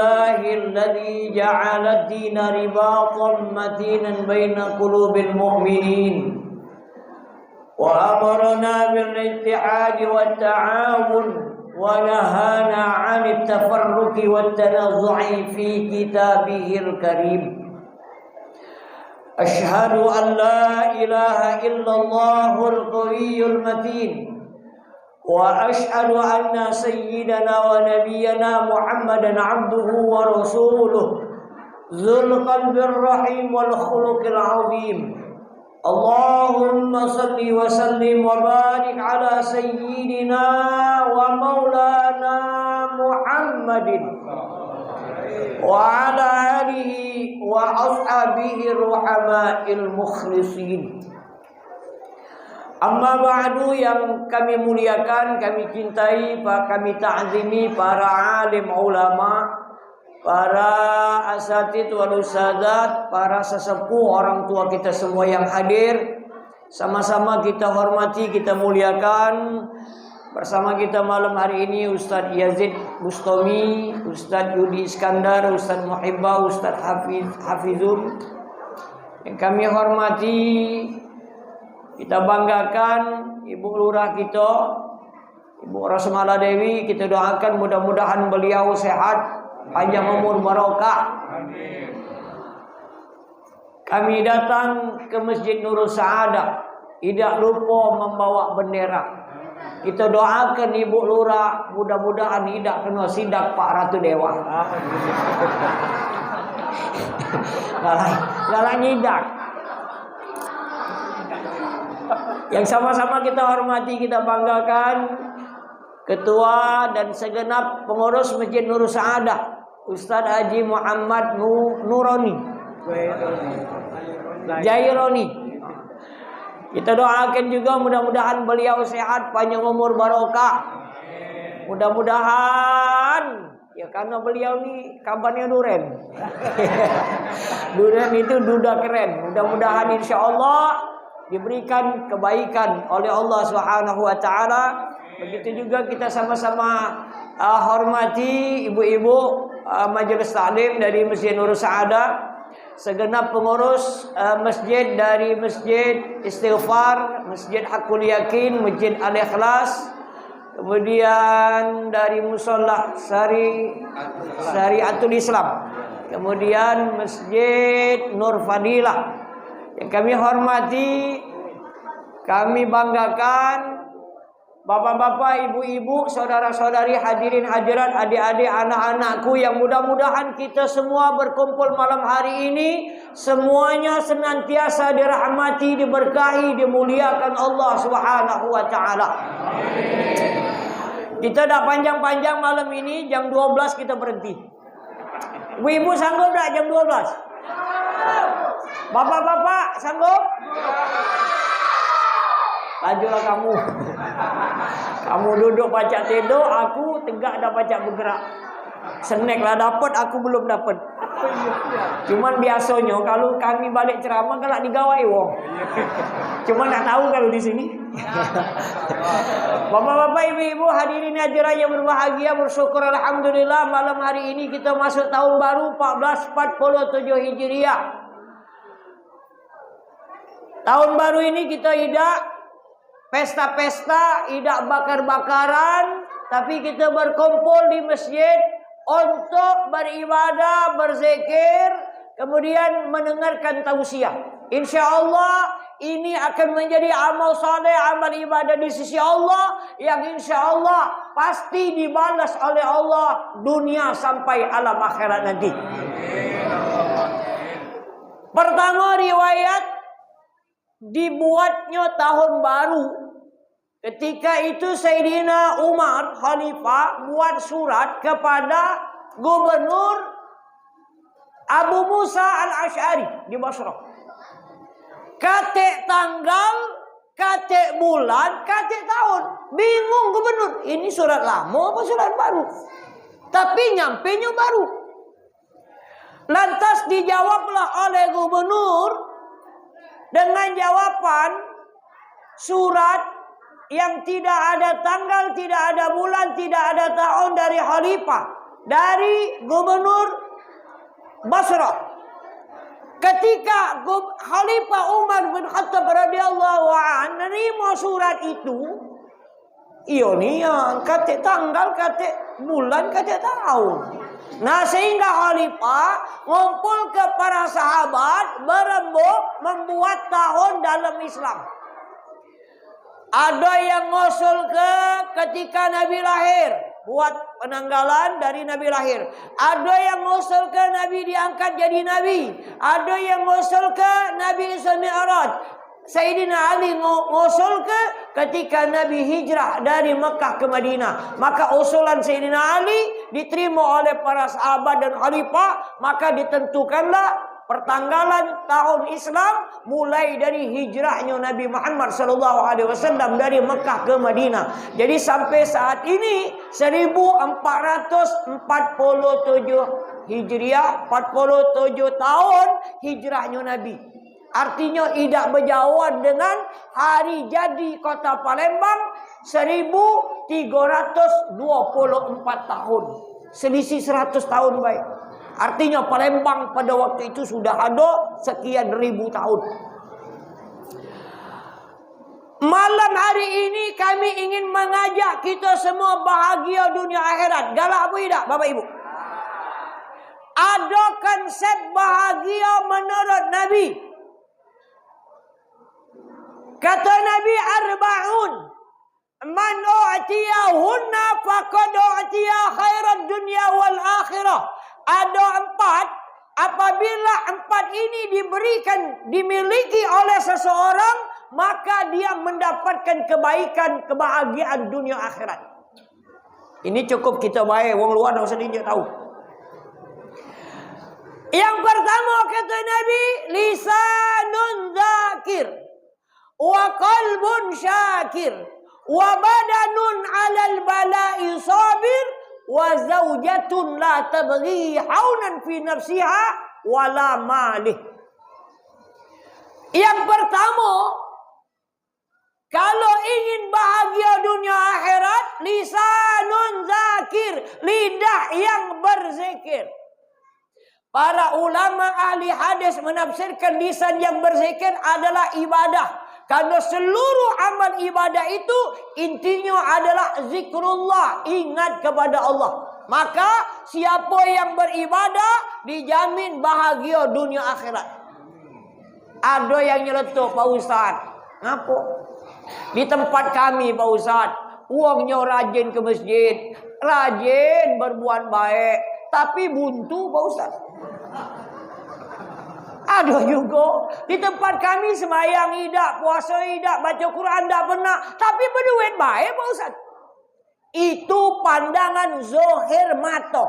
لله الذي جعل الدين رباطا متينا بين قلوب المؤمنين وأمرنا بالاتحاد والتعاون ونهانا عن التفرق والتنازع في كتابه الكريم أشهد أن لا إله إلا الله القوي المتين وأشهد أن سيدنا ونبينا محمدا عبده ورسوله ذو القلب الرحيم والخلق العظيم اللهم صل وسلم وبارك على سيدنا ومولانا محمد وعلى آله وأصحابه الرحماء المخلصين. Amma ba'du, yang kami muliakan, kami cintai, kami ta'zimi para alim ulama, para asatid wal usadat, para sesepuh orang tua kita semua yang hadir. Sama-sama kita hormati, kita muliakan. Bersama kita malam hari ini Ustadz Yazid Bustami, Ustadz Yudi Iskandar, Ustadz Muhibbah, Ustadz Hafizul. Yang kami hormati, kita banggakan Ibu Lurah kita, Ibu Rasmala Dewi. Kita doakan mudah-mudahan beliau sehat, panjang umur, barokah. Amin. Kami datang ke Masjid Nurul Saadah, tidak lupa membawa bendera. Kita doakan Ibu Lurah mudah-mudahan tidak kena sidak Pak Ratu Dewa. Galak nyidak. Yang sama-sama kita hormati, kita banggakan Ketua dan segenap pengurus Masjid Nurul Saadah, Ustadz Haji Muhammad Nuroni Jaironi. Kita doakan juga mudah-mudahan beliau sehat, panjang umur, barokah. Mudah-mudahan, ya karena beliau ini kabarnya Duren. Duren itu duda keren. Mudah-mudahan insya Allah diberikan kebaikan oleh Allah Subhanahu wa taala. Begitu juga kita sama-sama hormati ibu-ibu majelis taklim dari Masjid Nurul Saadah, segenap pengurus masjid dari Masjid Istighfar, Masjid Hakul Yakin, Masjid Al-Ikhlas, kemudian dari Musholla Syariatul Islam, kemudian Masjid Nur Fadilah. Yang kami hormati, kami banggakan bapak-bapak, ibu-ibu, saudara-saudari, hadirin hadirat, adik-adik, anak-anakku, yang mudah-mudahan kita semua berkumpul malam hari ini semuanya senantiasa dirahmati, diberkahi, dimuliakan Allah Subhanahu wa taala. Kita dah panjang-panjang malam ini, jam 12 kita berhenti. Ibu sanggup tak jam 12? Bapak-bapak sanggup? Lajulah kamu. Kamu duduk baca tidur, aku tegak dah baca bergerak. Snack lah dapat, aku belum dapat. Cuman biasanya kalau kami balik ceramah galak digawai wong. Cuman tak tahu kalau di sini. Bapak-bapak, ibu-ibu, hadirin hadirat yang berbahagia, bersyukur alhamdulillah malam hari ini kita masuk tahun baru 1447 Hijriah. Tahun baru ini kita tidak pesta-pesta, tidak bakar-bakaran, tapi kita berkumpul di masjid untuk beribadah, berzikir, kemudian mendengarkan tausiah. Insya Allah ini akan menjadi amal saleh, amal ibadah di sisi Allah yang insya Allah pasti dibalas oleh Allah dunia sampai alam akhirat nanti. Pertama, riwayat dibuatnya tahun baru. Ketika itu Sayyidina Umar Khalifah buat surat kepada Gubernur Abu Musa Al-Ash'ari di Basrah. Katik tanggal, katik bulan, katik tahun. Bingung gubernur, ini surat lama apa surat baru? Tapi nyampenya baru. Lantas dijawablah oleh gubernur dengan jawaban surat yang tidak ada tanggal, tidak ada bulan, tidak ada tahun dari khalifah. dari gubernur Basrah. Ketika Khalifah Umar bin Khattab radhiyallahu anhu menerima surat itu, ionian kate tanggal, kate bulan, kate tahun. Nah, sehingga Khalifah ngumpul ke para sahabat berembuk membuat tahun dalam Islam. Ada yang ngusul ketika Nabi lahir, buat penanggalan dari Nabi lahir. Ada yang ngusul ke Nabi diangkat jadi Nabi. Ada yang ngusul ke Nabi Isra Mi'raj. Sayyidina Ali ngusul ketika Nabi hijrah dari Mekah ke Madinah. Maka usulan Sayyidina Ali diterima oleh para sahabat dan khalifah. Maka ditentukanlah pertanggalan tahun Islam mulai dari hijrahnya Nabi Muhammad SAW dari Mekah ke Madinah. Jadi sampai saat ini 1447 Hijriah, 47 tahun hijrahnya Nabi. Artinya tidak berjauhan dengan hari jadi kota Palembang 1324 tahun. Selisih 100 tahun baik. Artinya Palembang pada waktu itu sudah ada sekian ribu tahun. Malam hari ini kami ingin mengajak kita semua bahagia dunia akhirat. Galak apa tidak Bapak Ibu? Ada konsep bahagia menurut Nabi. Kata Nabi arba'un man u'tiyahunna faqad u'tiya khairan dunya wal akhirah. Ada 4, apabila 4 ini dimiliki oleh seseorang, maka dia mendapatkan kebaikan, kebahagiaan dunia akhirat. Ini cukup kita baik, wong luar tak usah dia tahu. Yang pertama kata Nabi, lisanun zakir wa qalbun syakir wa badanun 'alal bala'i sabir wa zaujatun la tabghi haunan fi nafsiha wala malih. Yang pertama, kalau ingin bahagia dunia akhirat, lisanun zakir, lidah yang berzikir. Para ulama ahli hadis menafsirkan lisan yang berzikir adalah ibadah. Karena seluruh amal ibadah itu intinya adalah zikrullah, ingat kepada Allah. Maka siapa yang beribadah dijamin bahagia dunia akhirat. Ada yang nyeletuk, Pak Ustaz. Ngapa? Di tempat kami Pak Ustaz, uangnya rajin ke masjid, rajin berbuat baik, tapi buntu Pak Ustaz. Ada juga di tempat kami sembahyang tidak, puasa tidak, baca Quran tidak pernah, tapi berduit baik Pak Ustaz. Itu pandangan zahir mata.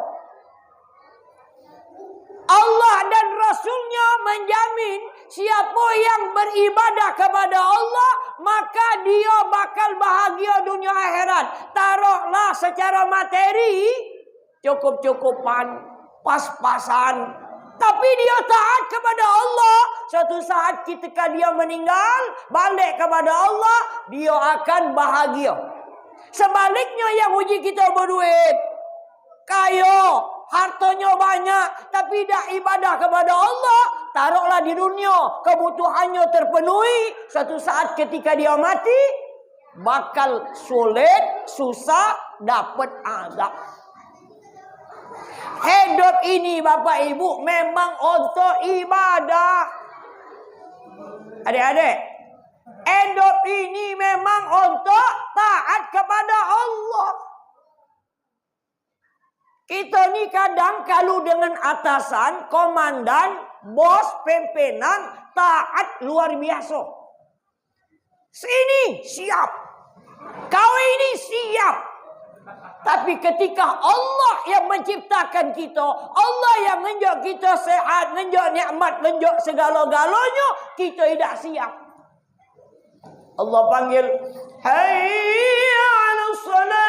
Allah dan Rasulnya menjamin siapa yang beribadah kepada Allah, maka dia bakal bahagia dunia akhirat. Taruhlah secara materi cukup-cukupan, pas-pasan, tapi dia taat kepada Allah. Suatu saat ketika dia meninggal, balik kepada Allah, dia akan bahagia. Sebaliknya yang uji kita berduit, kaya, hartanya banyak, tapi tidak ibadah kepada Allah, taruhlah di dunia, kebutuhannya terpenuhi. Suatu saat ketika dia mati, bakal sulit, susah, dapat azab. Hidup ini Bapak Ibu memang untuk ibadah. Adik-adik, hidup ini memang untuk taat kepada Allah. Kita ni kadang kalau dengan atasan, komandan, bos, pimpinan, taat luar biasa. Sini siap, kau ini siap. Tapi ketika Allah yang menciptakan kita, Allah yang menjak kita sehat, menjak nikmat, menjak segala-galanya, kita tidak siap. Allah panggil, hayya 'alas salat.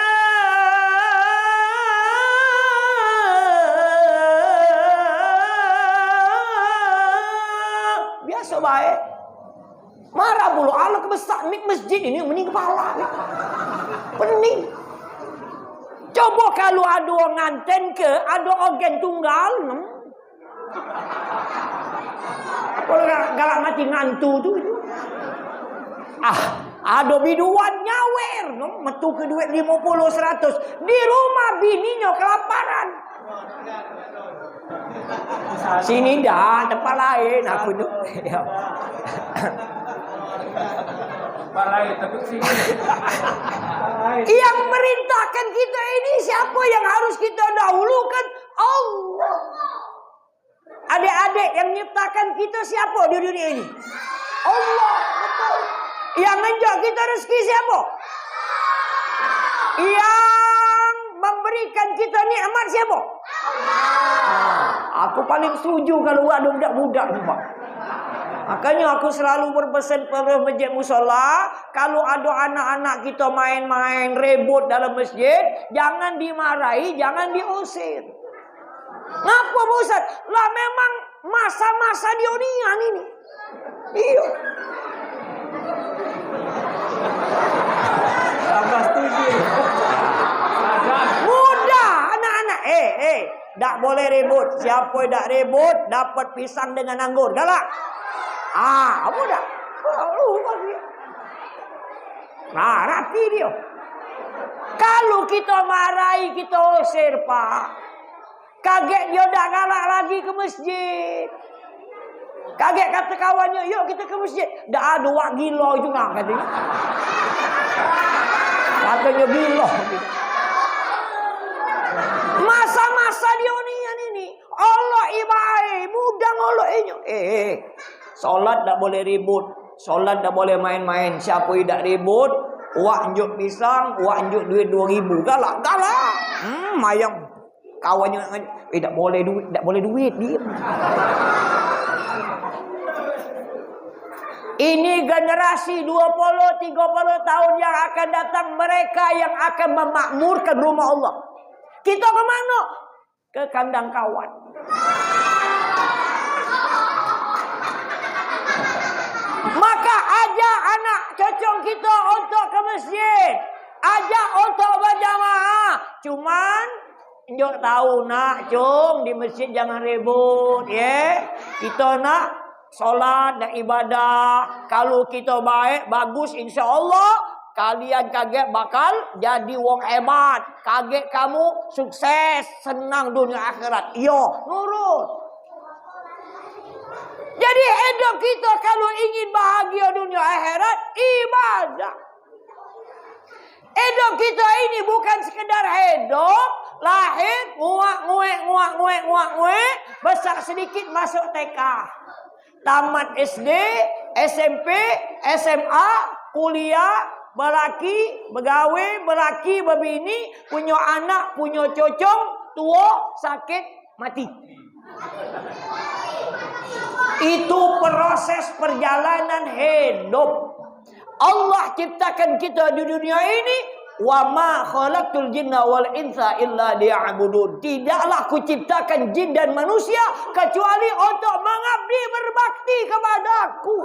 Biasa baik. Marah pula, Allah kebesar masjid ini, mending kepala. Pening. Coba kalau ada orang nganten ke, ada organ tunggal. Kalau galak mati ngantu tu. Ada biduan nyawer, metu ke duit 50 100. Di rumah bininya kelaparan. Sini dah, tempat lain aku tu. Tempat lain, tapi sini. Yang merintahkan kita ini siapa yang harus kita dahulukan? Allah. Adik-adik yang nyiptakan kita siapa di dunia ini? Allah. Betul. Yang ngejak kita rezeki siapa? Yang memberikan kita nikmat siapa? Aku paling setuju kalau ada budak-budak rumah. Makanya aku selalu berpesan pada masjid musola, kalau ada anak-anak kita main-main rebut dalam masjid, jangan dimarahi, jangan diusir. Ngapa Ustaz? Lah memang masa-masa di dunia ini. Iya. Tambah setuju. Mudah anak-anak. Tak boleh rebut. Siapa yang tak rebut dapat pisang dengan anggur. Galak. Mudah. Lupa dia. Rapi dia. Kalau kita marahi, kita usir, Pak. Kaget dia dah galak lagi ke masjid. Kaget kata kawannya, yuk kita ke masjid. Dah ada wak gila juga katanya. Katanya gila. Masa-masa dia ini Allah ibadah mudah ngoloknya. Solat tak boleh ribut, solat tak boleh main-main. Siapa yang tak ribut, wak njuk pisang, wak njuk duit 2000. Galak. Mayang kawannya tak boleh duit dia. Ini generasi 20-30 tahun yang akan datang, mereka yang akan memakmurkan rumah Allah. Kita ke mana? Ke kandang kawan. Maka ajak anak cocok kita untuk ke masjid. Ajak untuk berjamaah. Cuman njok tahu nak cung di masjid jangan ribut ya. Kita nak solat dan ibadah. Kalau kita baik, bagus, insya Allah kalian kaget bakal jadi wong hebat. Kaget kamu sukses, senang dunia akhirat. Yo, nurut. Jadi hidup kita kalau ingin bahagia dunia akhirat, ibadah. Hidup kita ini bukan sekedar hidup, lahir, nguak, besar sedikit masuk TK. Tamat SD, SMP, SMA, kuliah, berlaki, bergawe, berlaki, berbini, punya anak, punya cocong, tua, sakit, mati. Itu proses perjalanan hidup. Allah ciptakan kita di dunia ini, wa ma khalaqtul jinna wal insa illa liya'budun. Tidaklah ku ciptakan jin dan manusia kecuali untuk mengabdi berbakti kepadaku.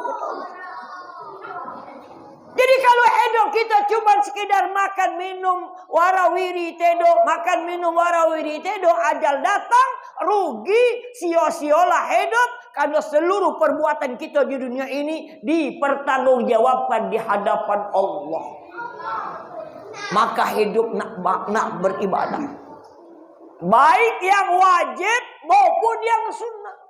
Jadi kalau hidup kita cuma sekedar makan minum warawiri tedo, makan minum warawiri tedo, ajal datang, rugi, sia-sialah hidup karena seluruh perbuatan kita di dunia ini dipertanggungjawabkan di hadapan Allah. Maka hidup nak beribadah, baik yang wajib maupun yang sunnah.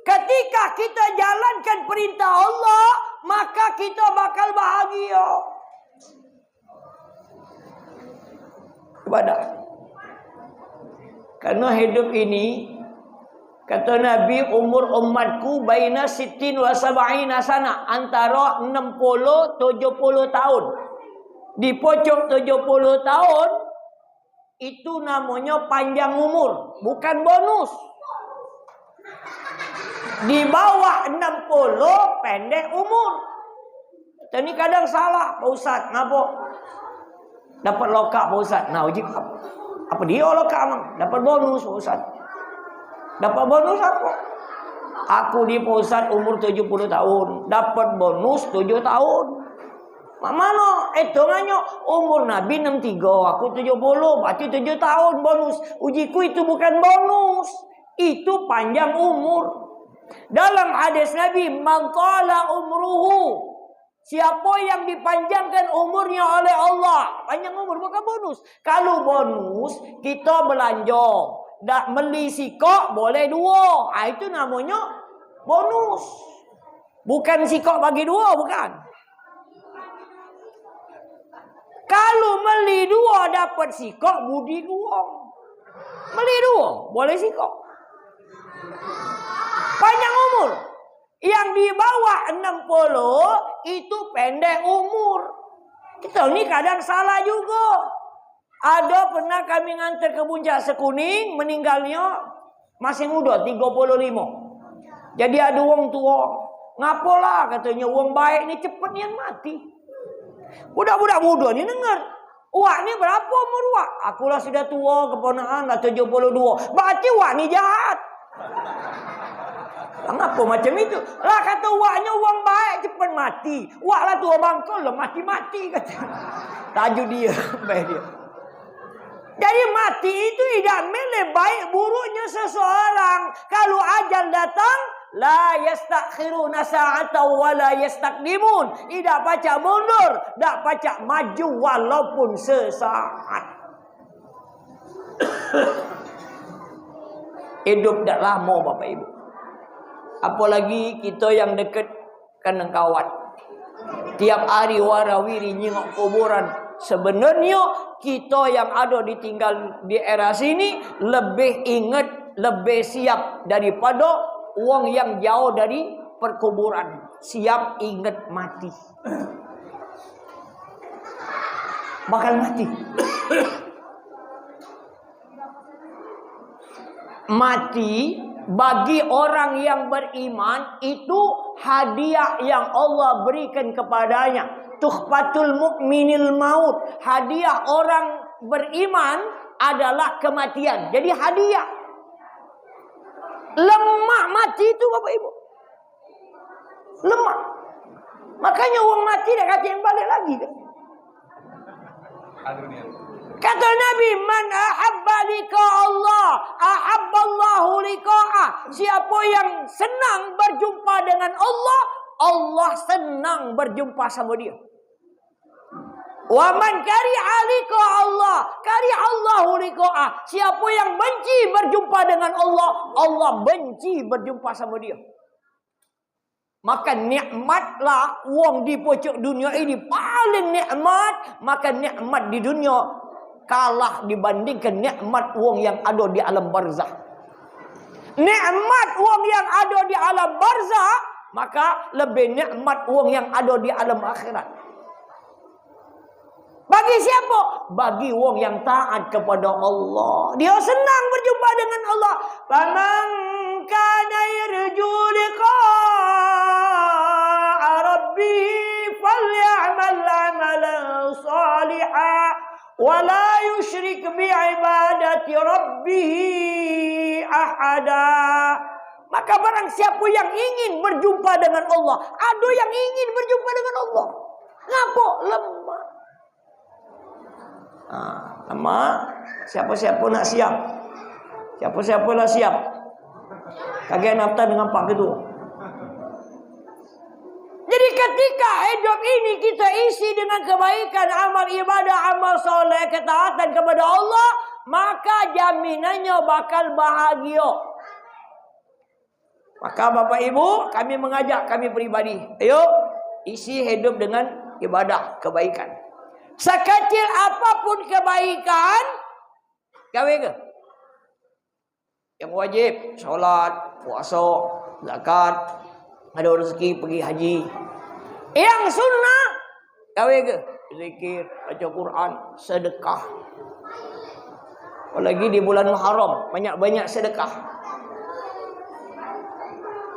Ketika kita jalankan perintah Allah, maka kita bakal bahagia. Ibadah. Karena hidup ini, kata Nabi, umur umatku baina sittin wa sab'ina sana, antara 60-70 tahun. Di pojok 70 tahun itu namanya panjang umur, bukan bonus. Di bawah 60 pendek umur. Ini kadang salah, Pak Ustaz. Ngapa? Dapat lokak, Pak Ustaz. Nah, uji apa dia lokak, Mang? Dapat bonus, Pak Ustaz. Dapat bonus apa? Aku di Pak Ustaz umur 70 tahun, dapat bonus 7 tahun. Mak mano hitungannya umur Nabi 63, aku 70, berarti 7 tahun bonus. Ujiku itu bukan bonus, itu panjang umur. Dalam hadis Nabi, man tala umruhu, siapa yang dipanjangkan umurnya oleh Allah, panjang umur bukan bonus. Kalau bonus kita belanja, dak beli sikok boleh 2, itu namanya bonus. Bukan sikok bagi 2, bukan. Kalau beli 2 dapat sikok, budi 2. Beli 2 boleh sikok. Panjang umur. Yang di bawah 60 itu pendek umur. Kita ni kadang salah juga. Ada pernah kami ngantar ke Puncak Sekuning, meninggalnya masih muda, 35. Jadi ada orang tua. Ngapalah katanya, orang baik ni cepat nian mati. Budak-budak muda ni dengar. Wak ni berapa umur wak? Akulah sudah tua, keponakan lah 72. Berarti wak ni jahat. Kenapa macam itu? Lah kata waknya orang baik cepat mati. Wak lah tua bangkol lah mati-mati kata. Tajuk dia. Baik dia. Jadi mati itu tidak milih baik buruknya seseorang. Kalau ajal datang, la yastakhiruna sa'atan wa la yastaqdimun. Tidak pacak mundur, tidak pacak maju walaupun sesaat. Hidup tak lama Bapak Ibu. Apalagi kita yang dekat dengan kawan. Tiap hari warawiri nyengok kuburan. Sebenarnya kita yang ada ditinggal di era sini lebih ingat, lebih siap daripada orang yang jauh dari perkuburan. Siap ingat mati. Bakal mati. Mati bagi orang yang beriman itu hadiah yang Allah berikan kepadanya. Tuhfatul mu'minil maut. Hadiah orang beriman adalah kematian. Jadi hadiah. Lemah mati itu Bapak Ibu. Lemah. Makanya orang mati dah kata yang balik lagi kan. Kata Nabi, man ahabba liqa Allah, ahabballahu liqa'ah. Siapa yang senang berjumpa dengan Allah, Allah senang berjumpa sama dia. Wa man kariha liqa Allah, kariha Allahu liqa'ah. Siapa yang benci berjumpa dengan Allah, Allah benci berjumpa sama dia. Maka nikmatlah wong di pojok dunia ini paling nikmat. Maka nikmat di dunia kalah dibandingkan nikmat wong yang ada di alam barzah. Nikmat wong yang ada di alam barzah, maka lebih nikmat wong yang ada di alam akhirat. Bagi siapa? Bagi wong yang taat kepada Allah. Dia senang berjumpa dengan Allah. Faman kana yarju liqa'a rabbih falyamal 'amalan shalihan wa la yusyrik bi'ibadati rabbih ahada. Maka barang siapa yang ingin berjumpa dengan Allah, ada yang ingin berjumpa dengan Allah. Ngapa? Lemah. Lemah. Siapa-siapa nak siap. Siapa-siapa lah siap. Kagak naftar dengan pak itu. Jadi ketika hidup ini kita isi dengan kebaikan, amal ibadah, amal soleh, ketaatan kepada Allah, maka jaminannya bakal bahagia. Maka Bapak Ibu, kami mengajak kami pribadi, ayo isi hidup dengan ibadah, kebaikan. Sekecil apapun kebaikan, gawe ke? Yang wajib, sholat, puasa, zakat, ada rezeki pergi haji. Yang sunnah, gawe ke? Zikir, baca Quran, sedekah. Apalagi di bulan Muharram, banyak-banyak sedekah.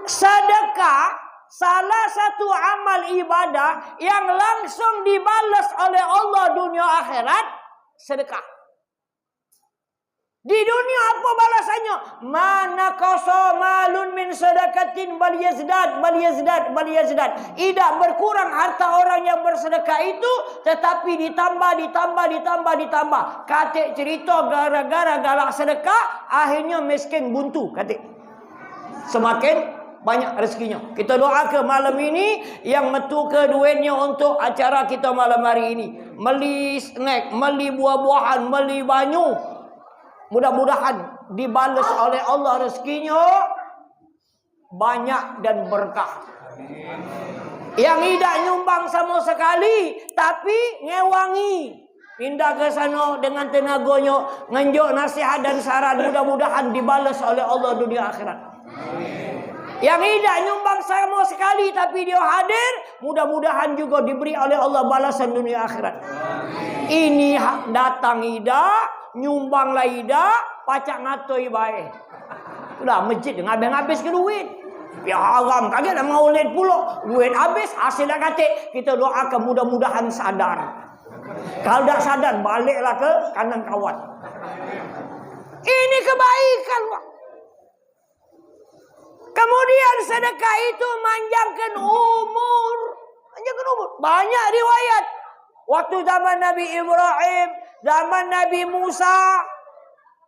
Sedekah salah satu amal ibadah yang langsung dibalas oleh Allah dunia akhirat, sedekah. Di dunia apa balasannya? Mana qasa malun min sedekatin bal yazdad. Tidak berkurang harta orang yang bersedekah itu, tetapi ditambah. Katik cerita gara-gara galak sedekah, akhirnya miskin buntu. Katik. Semakin banyak rezekinya. Kita doa ke malam ini yang metu ke duitnya untuk acara kita malam hari ini. Beli snack, beli buah-buahan, beli banyu. Mudah-mudahan dibalas oleh Allah rezekinya banyak dan berkah. Yang tidak nyumbang sama sekali, tapi ngewangi. Pindah ke sana dengan tenaganya, ngenjuk nasihat dan saran. Mudah-mudahan dibalas oleh Allah dunia akhirat. Yang tidak nyumbang sama sekali, tapi dia hadir, mudah-mudahan juga diberi oleh Allah balasan dunia akhirat. Ini datang ida, nyumbang lah ida, pacak ngatoi baik. Sudah masjid ngabis-ngabis ke duit. Ya haram, kaget dah maulid pula. Duit habis, hasil dah katik. Kita doakan mudah-mudahan sadar. Kalau tak sadar, baliklah ke kanan kawan. Ini kebaikan, Pak. Kemudian sedekah itu manjangkan umur. Banyak riwayat. Waktu zaman Nabi Ibrahim, zaman Nabi Musa,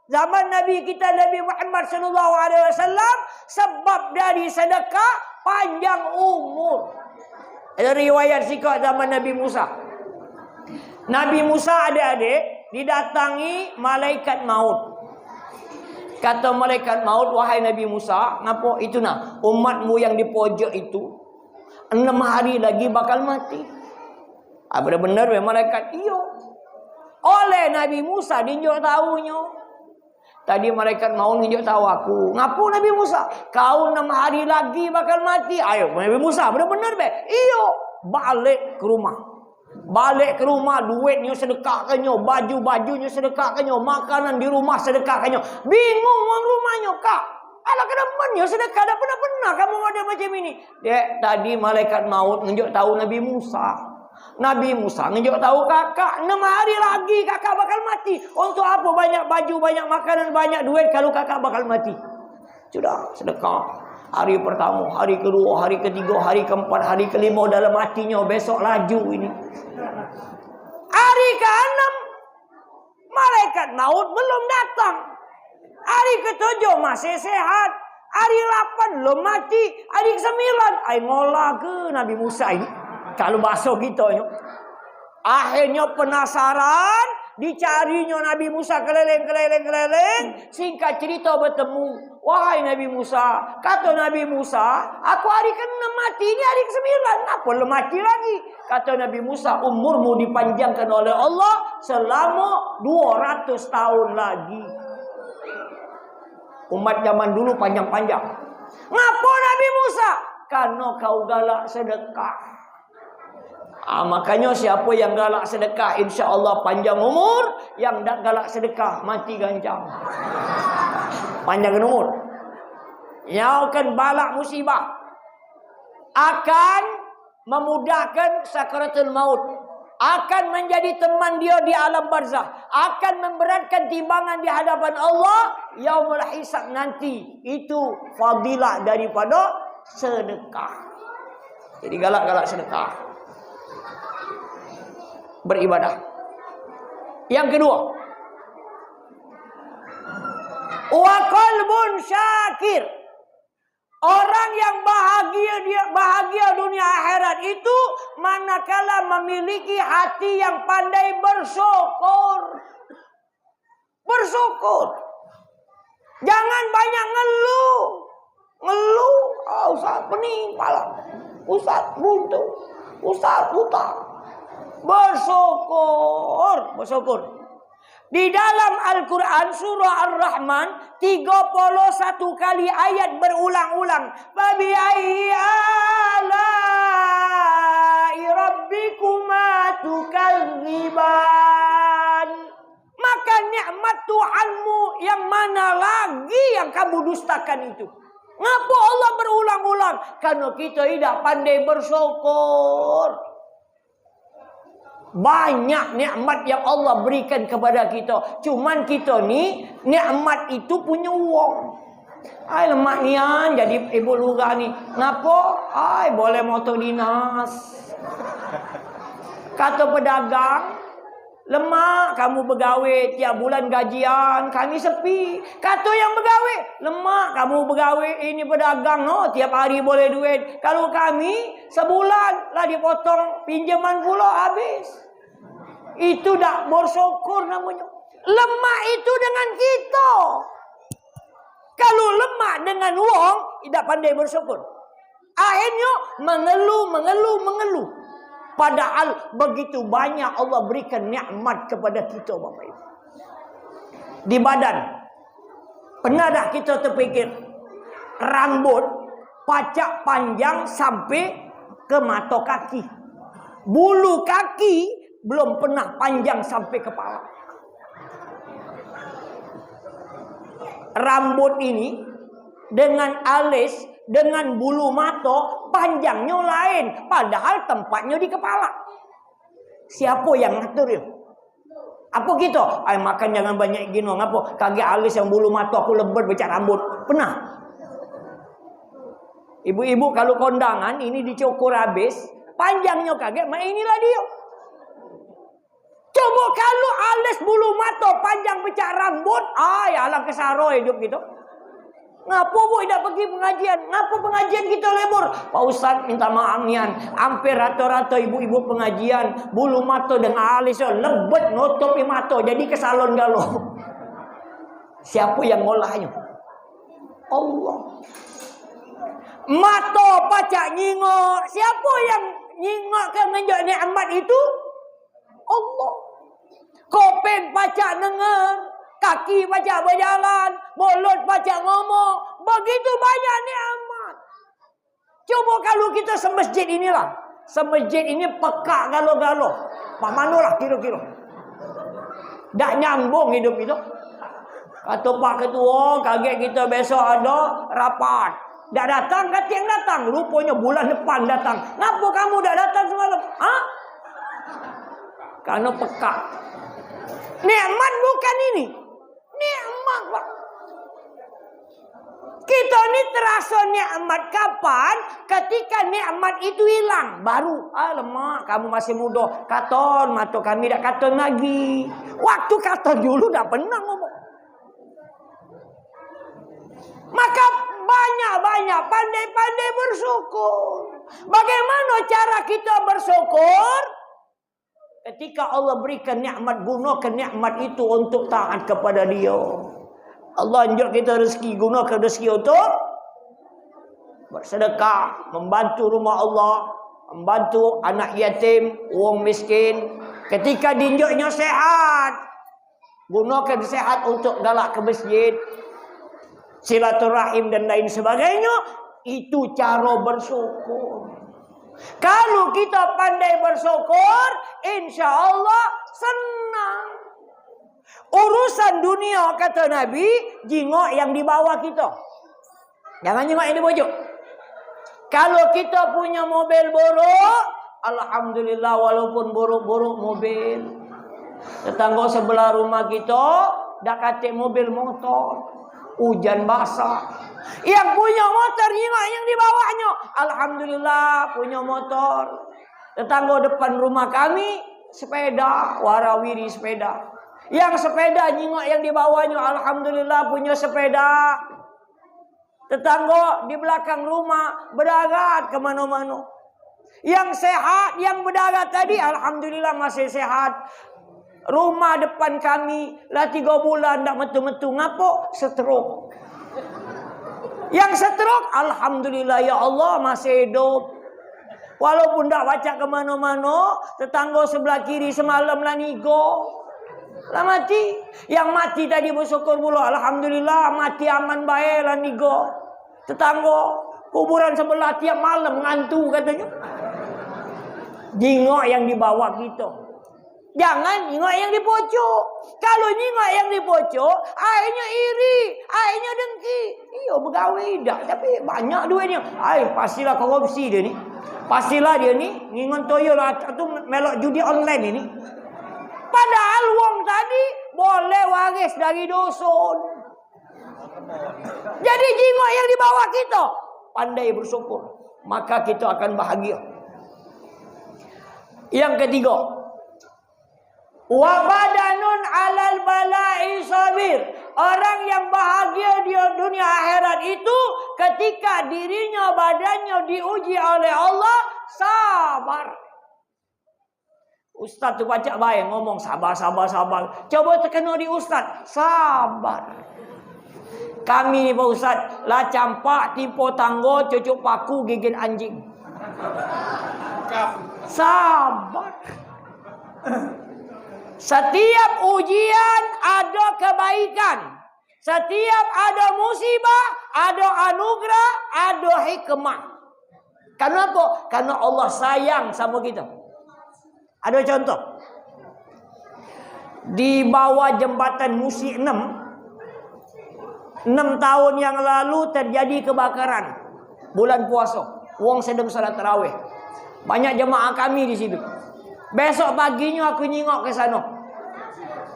zaman Nabi kita Nabi Muhammad SAW, sebab dari sedekah panjang umur. Ada riwayat sikap zaman Nabi Musa. Nabi Musa adik-adik didatangi malaikat maut. Kata malaikat maut, wahai Nabi Musa, ngapa itu nah umatmu yang di pojok itu 6 hari lagi bakal mati. Benar-benar malaikat iyo. Oleh Nabi Musa dinjuk tahunya. Tadi malaikat maut dinjuk tahu aku. Ngapa Nabi Musa? Kau 6 hari lagi bakal mati. Ayo Nabi Musa, benar-benar iyo. Balik ke rumah. Balik ke rumah, duitnya sedekahkannya, baju-bajunya sedekahkannya, makanan di rumah sedekahkannya. Bingung orang rumahnya, Kak. Alah kedepannya sedekah, dah pernah kamu ada macam ini. Dek, tadi malaikat maut nunjuk tahu Nabi Musa. Nabi Musa nunjuk tahu kakak 6 hari lagi kakak bakal mati. Untuk apa banyak baju, banyak makanan, banyak duit kalau kakak bakal mati? Sudah sedekah. Hari pertama, hari kedua, hari ketiga, hari keempat, hari kelima dalam hatinya besok laju ini. Hari ke-6 malaikat maut belum datang. Hari ke-7 masih sehat. Hari 8 belum mati. Hari ke-9 ai ngolah ke Nabi Musa ini. Kalau bahasa kita ini. Akhirnya penasaran, dicarinya Nabi Musa keliling. Singkat cerita bertemu. Wahai Nabi Musa, kata Nabi Musa, aku hari ke-6 mati, ini hari ke-9, kenapa belum mati lagi? Kata Nabi Musa, umurmu dipanjangkan oleh Allah selama 200 tahun lagi. Umat zaman dulu panjang-panjang. Ngapa Nabi Musa? Karena kau galak sedekah. Makanya siapa yang galak sedekah, insya Allah panjang umur. Yang tak galak sedekah, mati gancang. Panjangkan umur. Yang akan balak musibah. Akan memudahkan sakaratul maut. Akan menjadi teman dia di alam barzah. Akan memberatkan timbangan di hadapan Allah. Yaumul hisab nanti. Itu fadilah daripada sedekah. Jadi galak-galak sedekah. Beribadah. Yang kedua, wa qalbun syakir. Orang yang bahagia dunia akhirat itu manakala memiliki hati yang pandai bersyukur. Bersyukur. Jangan banyak ngeluh. Ngeluh, Ustaz pening kepala. Ustaz buntu. Ustaz hutang. Bersyukur. Di dalam Al-Quran surah Ar-Rahman 31 kali ayat berulang-ulang. Fabi'ayyi ala'i rabbikuma tukadziban. Maka nikmat Tuhanmu yang mana lagi yang kamu dustakan itu? Ngapa Allah berulang-ulang? Karena kita tidak pandai bersyukur. Banyak nikmat yang Allah berikan kepada kita. Cuman kita ni nikmat itu punya wang. Ai lemak nian jadi ibu lurah ni. Ngapo? Ai boleh motor dinas. Kata pedagang, lemak kamu bergawe tiap bulan gajian, kami sepi. Kata yang bergawe, lemak kamu bergawe ini pedagang no, tiap hari boleh duit. Kalau kami sebulan lah dipotong pinjaman pula habis. Itu dah bersyukur namanya. Lemak itu dengan kita. Kalau lemak dengan wong, tidak pandai bersyukur. Akhirnya mengeluh. Padahal begitu banyak Allah berikan nikmat kepada kita, Bapak Ibu. Di badan. Pernah dah kita terfikir rambut pacak panjang sampai ke mata kaki. Bulu kaki belum pernah panjang sampai kepala. Rambut ini dengan alis, dengan bulu mata panjangnya lain, padahal tempatnya di kepala. Siapa yang ngatur dia? Apa kita? Ay makan jangan banyak gino, ngapa? Kaget alis yang bulu mata aku lebat becak rambut. Pernah? Ibu-ibu kalau kondangan ini dicukur habis, panjangnya kaget, mak inilah dia. Coba kalau alis bulu mata panjang becak rambut, alang kesaro hidup gitu. Ngapa bu tidak pergi pengajian? Ngapa pengajian kita lebur? Pak Ustaz minta maaf nian. Hampir rata-rata ibu-ibu pengajian bulu mata dengan alis lebet nutupi mata jadi kesalon galau. Siapa yang ngolahnya? Allah. Mata pacak nyingok. Siapa yang nyingok ke menjak nikmat itu? Allah. Kopeng pacak dengar, kaki pacak berjalan, mulut pacak ngomong. Begitu banyak nikmat. Coba kalau kita semasjid inilah. Semasjid ini pekak galo-galo. Pak manalah kira-kira. Tak nyambung hidup itu. Kata Pak Ketua, kaget kita besok ada rapat. Tak datang, kata yang datang. Rupanya bulan depan datang. Kenapa kamu tak datang semalam? Karena pekak. Nikmat bukan ini. Nikmat, Pak. Kita ni terasa nikmat kapan? Ketika nikmat itu hilang. Baru, alamak kamu masih muda. Katon, mata kami tak katon lagi. Waktu katon dulu tak pernah ngomong. Maka banyak-banyak pandai-pandai bersyukur. Bagaimana cara kita bersyukur? Ketika Allah berikan nikmat, gunakan nikmat itu untuk taat kepada Dia. Allah anjur kita rezeki, gunakan rezeki untuk bersedekah, membantu rumah Allah, membantu anak yatim, orang miskin. Ketika diinjuknya sehat, gunakan sehat untuk galak ke masjid, silaturahim dan lain sebagainya. Itu cara bersyukur. Kalau kita pandai bersyukur, insya Allah senang. Urusan dunia kata Nabi, jingok yang di bawah kita. Jangan jingok yang di pojok. Kalau kita punya mobil buruk, alhamdulillah walaupun buruk-buruk mobil. Tetangga sebelah rumah kita dah katik mobil motor. Hujan basah. Yang punya motor jingok yang di bawahnya. Alhamdulillah punya motor. Tetangga depan rumah kami sepeda, warawiri sepeda. Yang sepeda jingok yang di bawahnya alhamdulillah punya sepeda. Tetangga di belakang rumah berdarat kemana-mana. Yang sehat, yang berdarat tadi alhamdulillah masih sehat. Rumah depan kami lah 3 bulan tak metu-metu. Ngapo? Stroke. Yang stroke alhamdulillah ya Allah masih hidup. Walaupun tak baca ke mana-mana, tetangga sebelah kiri semalam lah nigo. Lah mati. Yang mati tadi bersyukur pula. Alhamdulillah mati aman baik lah nigo. Tetangga kuburan sebelah tiap malam ngantu katanya. Jingok yang di bawah kita. Jangan nyingok yang di pojok. Kalau nyingok yang di pojok, akhirnya iri, akhirnya dengki. Iya Iya bergawe dah, tapi banyak duitnya. Pastilah korupsi dia ni. Pastilah dia ni ngingon toyo lah tu melok judi online ini. Padahal wong tadi boleh waris dari dusun. Jadi jimat yang di bawah kita pandai bersyukur, maka kita akan bahagia. Yang ketiga, wa badanun 'alal bala'i sabir. Orang yang bahagia di dunia akhirat itu ketika dirinya, badannya diuji oleh Allah, sabar. Ustaz tu baca baik ngomong sabar. Coba terkena di ustaz, sabar. Kami ni Pak Ustaz, lah campak tipu tangga, cucuk paku, gigit anjing. Sabar. Setiap ujian ada kebaikan. Setiap ada musibah, ada anugerah, ada hikmah. Kenapa? Karena Allah sayang sama kita. Ada contoh. Di bawah jembatan Musi 6 tahun yang lalu terjadi kebakaran. Bulan puasa. Wong sedang salat tarawih. Banyak jemaah kami di situ. Besok paginya aku nyingok ke sana.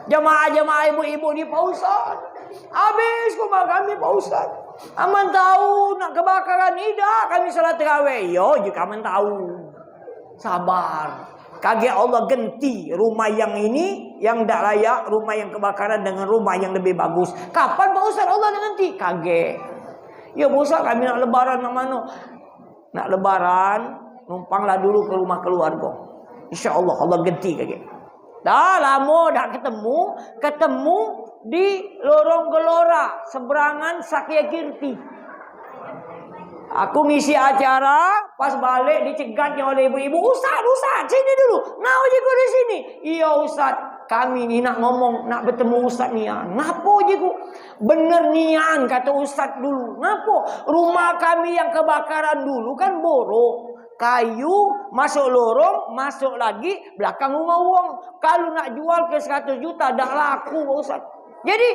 Jemaah-jemaah ibu-ibu di Pak Ustaz. Habis rumah kami Pak Ustaz. Aman tahu nak kebakaran ni dah kami salat tarawih. Yo, jika aman tahu. Sabar. Kaget Allah ganti rumah yang ini yang tak layak, rumah yang kebakaran dengan rumah yang lebih bagus. Kapan Pak Ustaz Allah nak ganti? Kaget. Ya Pak Ustaz, kami nak lebaran nak mana? Nak lebaran, numpanglah dulu ke rumah keluarga. InsyaAllah Allah ganti kaget. Dah lama dah ketemu di Lorong Gelora, seberangan Sakya Kirti. Aku ngisi acara, pas balik dicegatnya oleh ibu-ibu. Ustaz, sini dulu. Nah, ujiku di sini. Iya Ustaz, kami ni nak ngomong, nak bertemu Ustaz Nian. Napa ujiku? Bener Nian, kata Ustaz dulu. Napa? Rumah kami yang kebakaran dulu kan borok. Kayu, masuk lorong, masuk lagi, belakang rumah wong. Kalau nak jual ke 100 juta, dah laku Pak Ustaz. Jadi,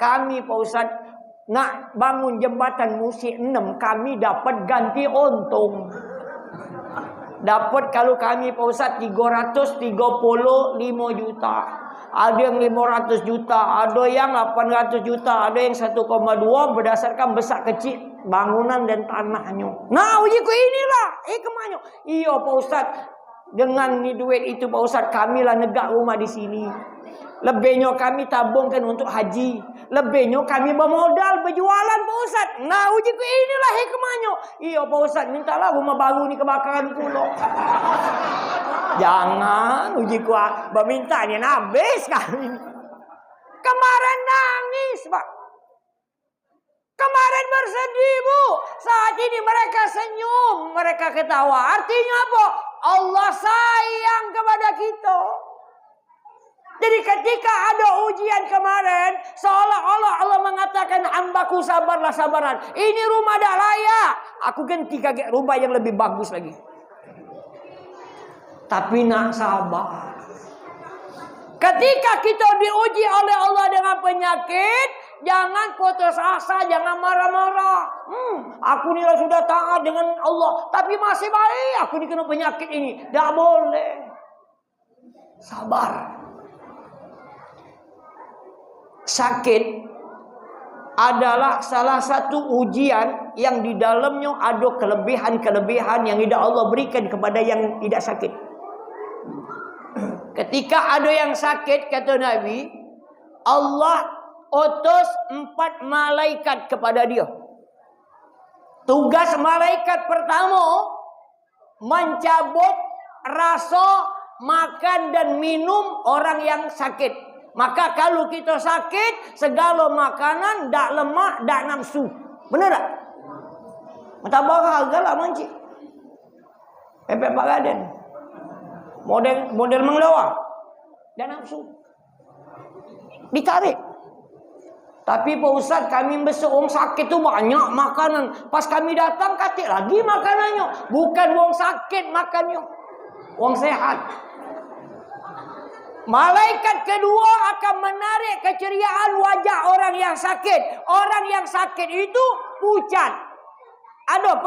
kami Pak Ustaz, nak bangun jembatan Musi 6, kami dapat ganti untung. Dapat kalau kami Pak Ustaz 335 juta. Ada yang 500 juta, ada yang 800 juta, ada yang 1,2 berdasarkan besar kecil bangunan dan tanahnya. Nah, ujiku inilah hikmahnya. Iya Pak Ustaz, dengan ni duit itu Pak Ustaz, kami lah negak rumah di sini. Lebihnya kami tabungkan untuk haji. Lebihnya kami bermodal berjualan Pak Ustaz. Nah, ujiku inilah hikmahnya. Iya Pak Ustaz, mintalah rumah baru ni kebakaran pula. Jangan ujiku berminta ni habis kami. Kemarin nangis Pak. Kemarin bersedih Bu. Saat ini mereka senyum, mereka ketawa. Artinya apa? Allah sayang kepada kita. Jadi ketika ada ujian kemarin, seolah-olah Allah mengatakan, hambaku sabarlah sabaran. Ini rumah dah layak. Aku ganti kaget rumah yang lebih bagus lagi. Tapi nak sabar. Ketika kita diuji oleh Allah dengan penyakit, jangan putus asa, jangan marah-marah. Aku ni lah sudah taat dengan Allah, tapi masih baik. Aku ni kena penyakit ini. Tak boleh. Sabar. Sakit adalah salah satu ujian yang di dalamnya ada kelebihan-kelebihan yang tidak Allah berikan kepada yang tidak sakit. Ketika ada yang sakit, kata Nabi, Allah utus 4 malaikat kepada dia. Tugas malaikat pertama, mencabut rasa makan dan minum orang yang sakit. Maka kalau kita sakit, segala makanan dak lemak, dak nafsu. Benar tak? Matabarah hargalah mancik. Pepek Pak Raden. Model menglawa. Dan nafsu. Ditarik. Tapi Pak Ustaz, kami besok orang sakit tu banyak makanan. Pas kami datang, katik lagi makanannya. Bukan orang sakit makannya. Orang sehat. Malaikat kedua akan menarik keceriaan wajah orang yang sakit. Orang yang sakit itu pucat. Ada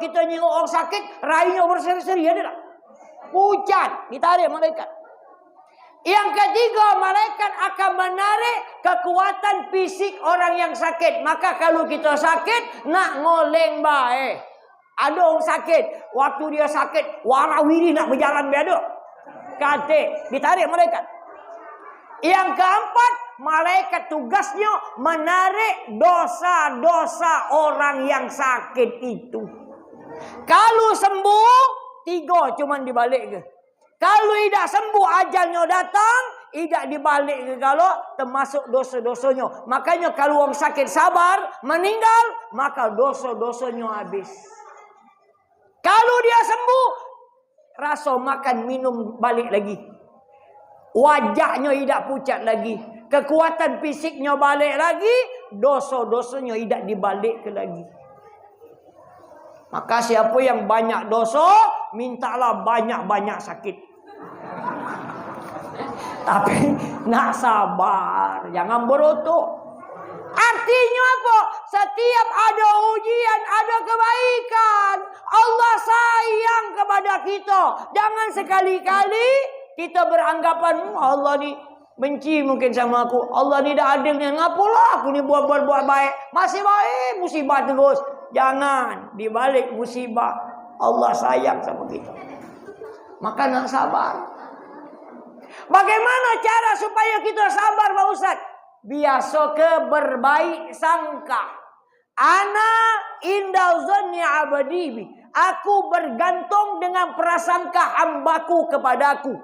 kita nyengok orang sakit, rainya berseri-seri, ada tak? Pucat, ditarik malaikat. Yang ketiga, malaikat akan menarik kekuatan fisik orang yang sakit. Maka kalau kita sakit, nak ngoleng baik. Ada orang sakit, waktu dia sakit, warawiri nak berjalan biada. Katik, ditarik malaikat. Yang keempat, malaikat tugasnya menarik dosa-dosa orang yang sakit itu. Kalau sembuh, 3 cuman dibalik ke. Kalau tidak sembuh, ajalnya datang, tidak dibalik ke kalau termasuk dosa-dosanya. Makanya kalau orang sakit sabar, meninggal, maka dosa-dosanya habis. Kalau dia sembuh, rasa makan minum balik lagi. Wajahnya tidak pucat lagi. Kekuatan fisiknya balik lagi. Dosa-dosanya tidak dibalik ke lagi. Maka siapa yang banyak dosa, mintalah banyak-banyak sakit. Tapi nak sabar, jangan berotok. Artinya apa? Setiap ada ujian, ada kebaikan. Allah sayang kepada kita. Jangan sekali-kali kita beranggapan Allah ni benci mungkin sama aku. Allah ni dah adilnya. Ngapalah aku ni buat baik. Masih baik, musibah terus. Jangan. Di balik musibah, Allah sayang sama kita. Maka nak sabar. Bagaimana cara supaya kita sabar, Pak Ustaz? Biasa ke berbaik sangka. Ana inda zanni abdi bi. Aku bergantung dengan prasangka hambaku kepadaku.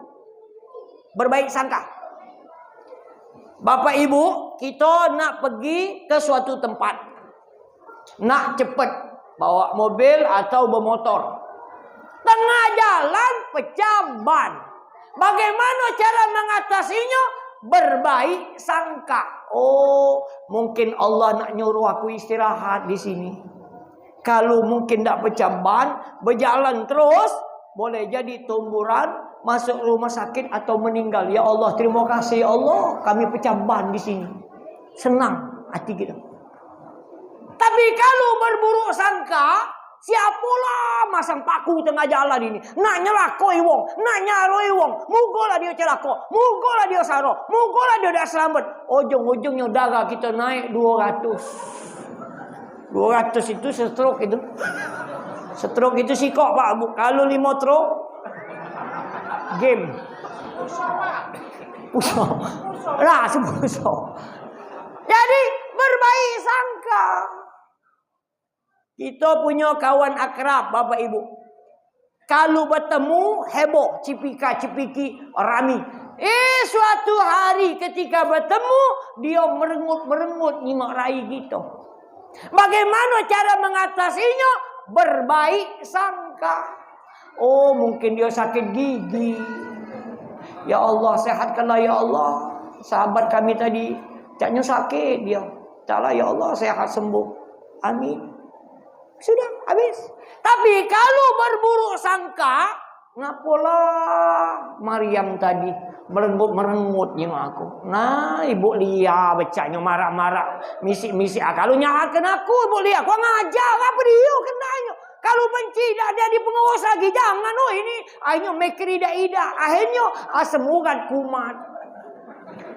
Berbaik sangka. Bapak Ibu, kita nak pergi ke suatu tempat. Nak cepat bawa mobil atau bermotor. Tengah jalan pecah ban. Bagaimana cara mengatasinya? Berbaik sangka. Oh, mungkin Allah nak nyuruh aku istirahat di sini. Kalau mungkin tak pecah ban, berjalan terus, boleh jadi tumburan, masuk rumah sakit atau meninggal. Ya Allah, terima kasih ya Allah, kami pecah ban di sini. Senang hati kita. Tapi kalau berburuk sangka, siapalah masang paku tengah jalan ini. Nak nyelakoi wong, nak nyaroi wong. Mugolah dia celaka, mugolah dia saro, mugolah dia dah selamat. Ujung-ujungnya darah kita naik 200. 200 itu stroke itu. Stroke itu sikok Pak. Kalau 5 stroke, game. Pusat. Lah, sepusat. Jadi, berbaik sangka. Kita punya kawan akrab, Bapak Ibu. Kalau bertemu, heboh. Cipika-cipiki, rami. Suatu hari ketika bertemu, dia merengut-merengut nyimak rai kita. Bagaimana cara mengatasinya? Berbaik sangka. Oh, mungkin dia sakit gigi. Ya Allah, sehatkanlah ya Allah. Sahabat kami tadi, caknya sakit dia. Taklah ya Allah, sehat sembuh. Amin. Sudah, habis. Tapi kalau berburuk sangka, ngapalah Maryam tadi merengut-merengut nyimak aku. Nah, Ibu Lia becaknya marah-marah, misik-misik. Kalau nyalakan aku, Ibu Lia, kau ngajar apa dia kenanya? Kalau benci dah jadi pengawas lagi, jangan. Oh ini, akhirnya mikir ida-ida. Akhirnya asam urat kumat.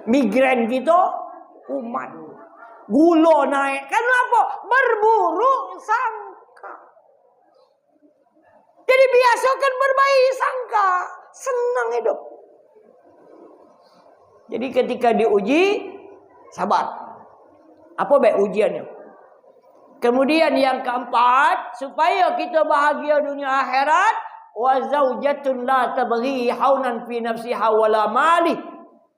Migren gitu, kumat. Gula naik. Kenapa? Berburuk sangka. Jadi biasakan berbaik sangka. Senang hidup. Jadi ketika diuji, sabar. Apa baik ujiannya? Kemudian yang keempat, supaya kita bahagia dunia akhirat, wa zaujatun la tabghi haunan fi nafsiha wala mali.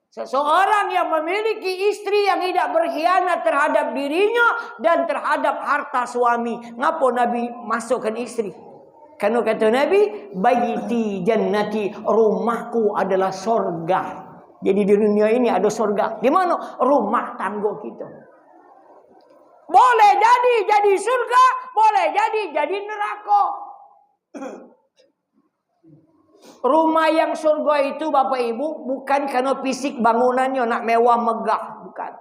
Seseorang yang memiliki istri yang tidak berkhianat terhadap dirinya dan terhadap harta suami. Ngapa Nabi masukkan istri? Karena kata Nabi, baiti jannati, rumahku adalah sorga. Jadi di dunia ini ada sorga. Di mana? Rumah tangga kita. Boleh jadi surga, boleh jadi neraka. Rumah yang surga itu Bapak Ibu bukan karena fisik bangunannya nak mewah megah, bukan.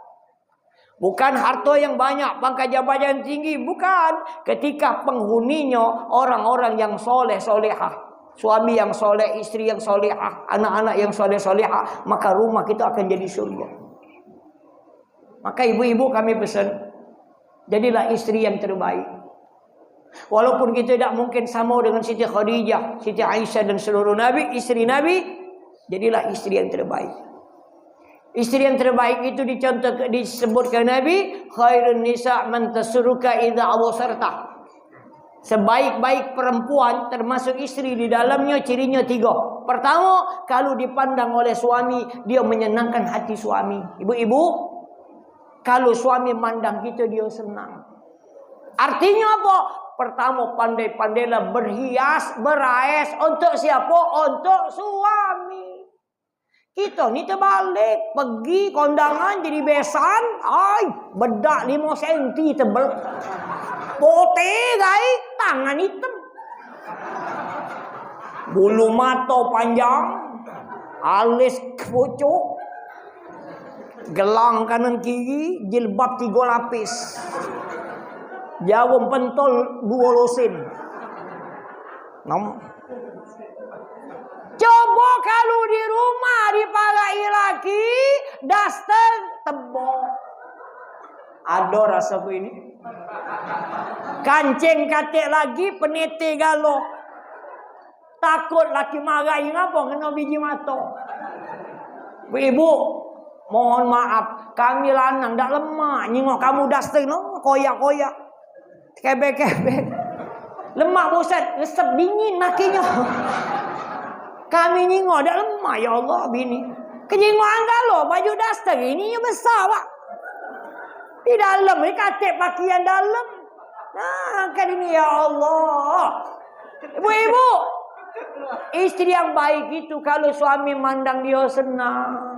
Bukan harta yang banyak, pangkat jabatan tinggi, bukan. Ketika penghuninya orang-orang yang soleh solehah, suami yang soleh, istri yang solehah, anak-anak yang soleh solehah, maka rumah kita akan jadi surga. Maka ibu-ibu kami pesan, jadilah istri yang terbaik. Walaupun kita tidak mungkin sama dengan Siti Khadijah, Siti Aisyah dan seluruh Nabi, istri Nabi, jadilah istri yang terbaik. Istri yang terbaik itu disebutkan Nabi, khairun nisa man tasurruka idza awsarta. Sebaik-baik perempuan termasuk istri di dalamnya cirinya 3. Pertama, kalau dipandang oleh suami, dia menyenangkan hati suami. Ibu-ibu, kalau suami mandang kita, dia senang. Artinya apa? Pertama, pandai-pandailah berhias, beraes. Untuk siapa? Untuk suami. Kita ni terbalik. Pergi kondangan jadi besan. Ay, bedak 5 cm tebal. Putih guys. Tangan hitam. Bulu mata panjang. Alis pucuk. Gelang kanan kiri. Jilbab 3 lapis. Jarum pentol 2 lusin. Coba kalau di rumah dipakai laki, daster tebal. Ada rasa ini. Kancing katik lagi, peniti galo. Takut laki marahin apa? Kena biji mata. Ibu, mohon maaf. Kami lanang tak lemah. Nyingok kamu daster no, koyak-koyak. Kebek-kebek. Lemak bosan, resep dingin lakinya. Kami nyingok dak lemah, ya Allah bini. Kenyingoan galo baju daster ini besar pak. Di dalam ni katik pakaian dalam. Nah, kan ini ya Allah. Ibu-ibu, istri yang baik itu kalau suami mandang dia senang.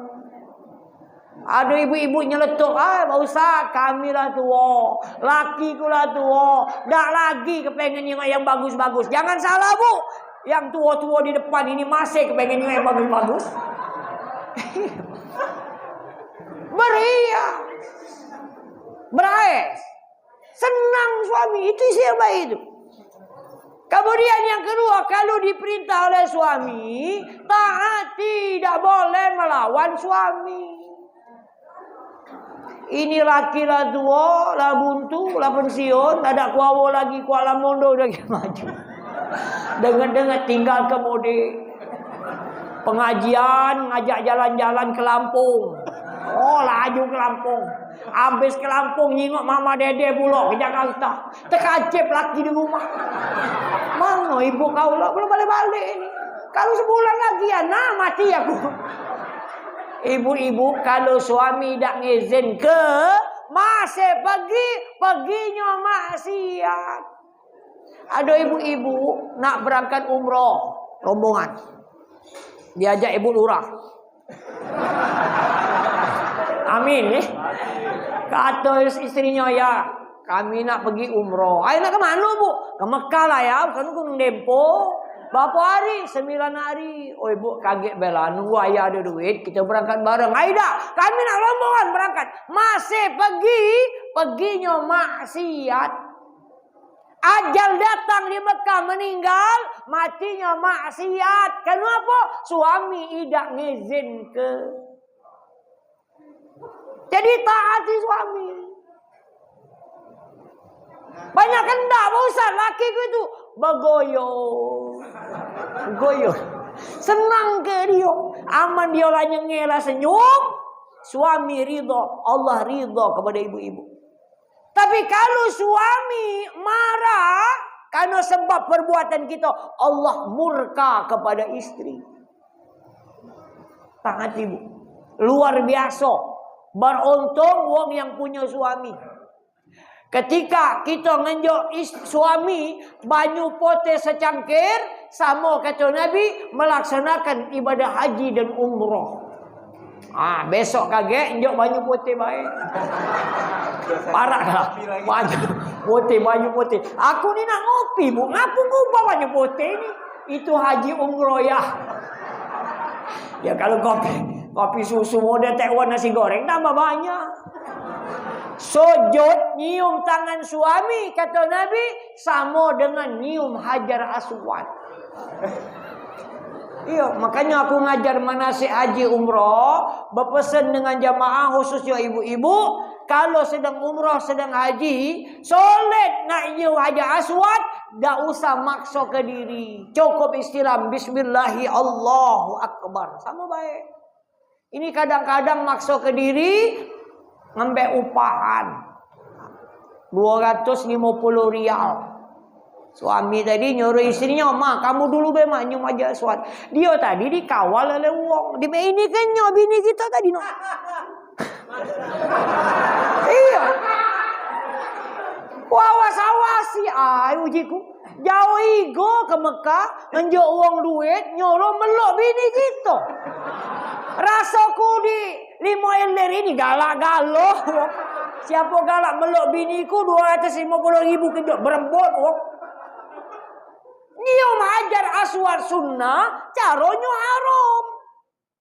Ada ibu-ibu nyeletuk, Pak Ustaz, kami lah tua, lakiku lah tua, tak lagi kepengen yang bagus-bagus. Jangan salah Bu, yang tua-tua di depan ini masih kepengen yang bagus-bagus. Beriak, beraes, senang suami, itu isi yang baik itu. Kemudian yang kedua, kalau diperintah oleh suami, taati, tidak boleh melawan suami. Ini laki lah tua, lah buntu, lah pensiun, tak ada kuawa lagi, Kuala Mondo dah maju. Dengar-dengar tinggal ke mode. Pengajian, ngajak jalan-jalan ke Lampung. Oh, laju ke Lampung. Habis ke Lampung, nyingok mama dede pula ke Jakarta. Terkacip laki di rumah. Mana ibu kau lah, belum balik-balik ini. Kalau sebulan lagi ya, nah mati aku. Ibu-ibu kalau suami tak ngizin ke masih paginya maksiat. Ada ibu-ibu nak berangkat umroh rombongan. Diajak ibu lurah. Amin. Kata istrinya ya, kami nak pergi umroh. Ayo nak ke mana Bu? Ke Mekah lah ya, kan Gunung Dempo. Berapa hari? 9 hari. Oh ibu kaget bela. Nunggu ayah ada duit. Kita berangkat bareng. Aida, kami nak rombongan berangkat. Masih paginya maksiat. Ajal datang di Mekah meninggal. Matinya maksiat. Kenapa? Suami tidak ngizin ke. Jadi taati suami. Banyak kendak Pak Ustaz. Lakiku itu Begoyo. Senang ke dia. Aman dia lah nyengel lah senyum. Suami ridha. Allah ridha kepada ibu-ibu. Tapi kalau suami marah karena sebab perbuatan kita, Allah murka kepada istri. Taat ibu. Luar biasa. Beruntung wong yang punya suami. Ketika kita ngenjok suami banyu putih secangkir, sama kata Nabi melaksanakan ibadah haji dan umrah. Besok kaget ngenjok banyu putih baik. Parah lah. Banyu putih. Aku ni nak ngopi Bu. Ngapu ngubah banyu putih ni. Itu haji umroh ya. Ya kalau kopi susu model Taiwan nasi goreng tambah banyak. Sujud nyium tangan suami kata Nabi sama dengan nyium Hajar Aswad. Iya, makanya aku ngajar manasik haji umroh, berpesan dengan jamaah khususnya ibu-ibu, kalau sedang umroh, sedang haji, solat nak nyium Hajar Aswad, tak usah maksa ke diri. Cukup istilah bismillahi Allahu Akbar. Sama baik. Ini kadang-kadang maksa ke diri, ngambil upahan 250 rial. Suami tadi nyuruh istrinya, "Ma, kamu dulu be mak nyium Hajar Aswad." Dia tadi dikawal oleh wong. Di ini kan nyob bini kita tadi no. Iya. Awas-awasi ujiku. Jauh igo ke Mekah, nunjuk uang duit, nyuruh meluk bini kita. Rasaku di lima eler ini galak-galoh. Siapa galak meluk biniku 250.000 kejut berembut. Nyium Hajar Aswad sunnah, caranya haram.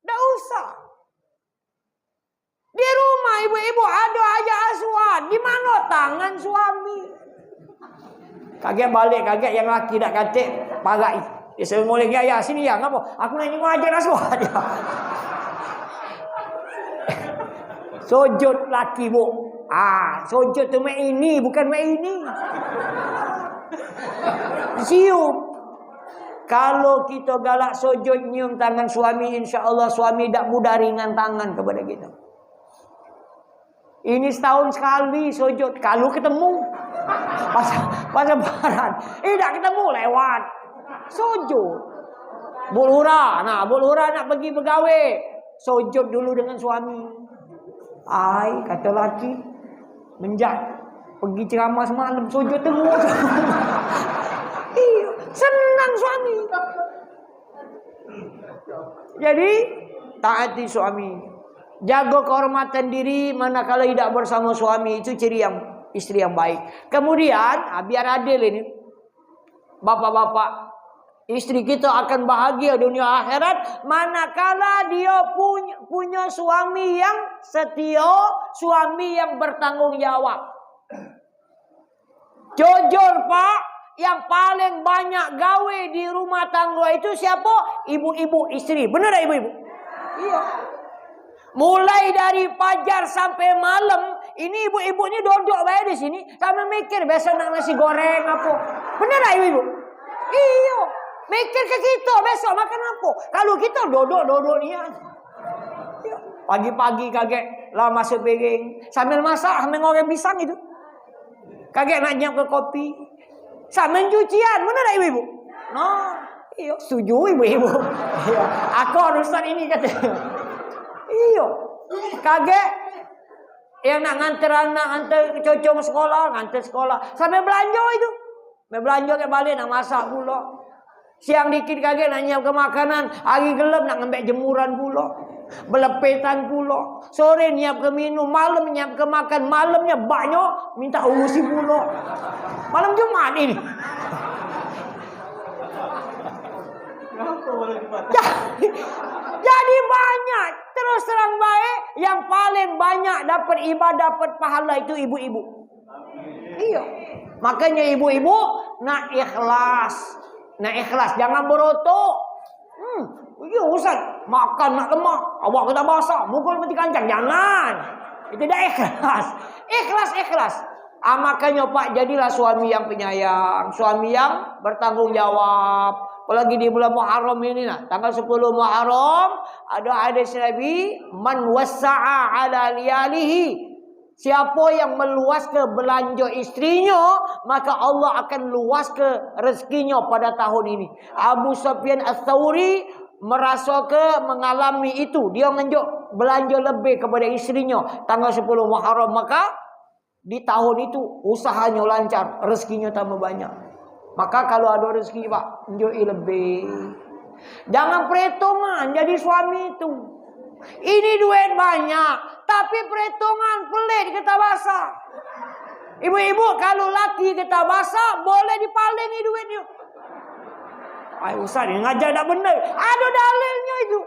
Tak usah. Di rumah ibu-ibu ada Hajar Aswad. Di mana tangan suami? Kaget balik, kaget yang laki tak katik, pagai. Dia sering mulai gaya sini ya, ngapa? Aku nak nyium Hajar Aswad. Sujud laki bu. Sujud tu mak ini, bukan mak ini. Cium. Kalau kita galak sujud nyium tangan suami, insya Allah suami tak mudah ringan tangan kepada kita. Ini setahun sekali sujud. Kalau ketemu pas lebaran, tak ketemu lewat sujud. Bulura, bulura nak pergi bergawe, sujud dulu dengan suami. Kata laki menjat pergi ceramah semalam sujud terus. Iya, senang suami. Jadi taati suami, jaga kehormatan diri manakala tidak bersama suami, itu ciri yang istri yang baik. Kemudian biar adil ini, bapak-bapak, istri kita akan bahagia dunia akhirat manakala dia punya suami yang setia, suami yang bertanggung jawab. Jujur Pak, yang paling banyak gawe di rumah tangga itu siapa? Ibu-ibu istri. Benar tak ibu-ibu? Iya. Mulai dari fajar sampai malam, ini ibu-ibu ni duduk baik di sini sambil mikir besok nak nasi goreng apa. Benar tak ibu-ibu? Iya. Mikir ke kita besok makan apa. Kalau kita duduk ni. Pagi-pagi kaget lah masuk piring, sambil masak, sambil ngoreng pisang itu. Kaget nak nyiap ke kopi. Sambil cucian, benar tak ibu-ibu? Iya, setuju ibu-ibu. Iya, aku urusan ini katanya. Iya, kaget yang nak nganter anak, nganter cocong sekolah, nganter sekolah. Sambil belanja itu. Sambil belanja ke balik nak masak pula. Siang dikit kaget nak nyiap ke makanan, hari gelap nak ngambil jemuran pula. Belepetan pula. Sore nyiap ke minum, malam nyiap ke makan, malamnya banyak minta urusi pula. Malam Jumat ini. Jadi banyak. Terus terang baik, yang paling banyak dapat ibadah, dapat pahala itu ibu-ibu. Iya. Makanya ibu-ibu nak ikhlas. Nak ikhlas, jangan berotok. Ya Ustaz, makan nak lemak, awak kena basah, mukul mati kancang. Jangan. Itu dah ikhlas. Ikhlas. Makanya Pak, jadilah suami yang penyayang, suami yang bertanggung jawab. Apalagi di bulan Muharram ini tanggal 10 Muharram ada hadis Nabi, man wassa'a ala liyalihi. Siapa yang meluas ke belanja istrinya, maka Allah akan luas ke rezekinya pada tahun ini. Abu Sufyan Ats-Tsauri mengalami itu. Dia menunjuk belanja lebih kepada istrinya tanggal 10 Muharram. Maka di tahun itu usahanya lancar, rezekinya tambah banyak. Maka kalau ada rezeki Pak, tunjuki lebih. Jangan perhitungan jadi suami itu. Ini duit banyak, tapi perhitungan pelit kita basah. Ibu-ibu kalau laki kita basah, boleh dipalingi duitnya. Ay Ustaz ni ngajar tak benar. Ada dalilnya itu.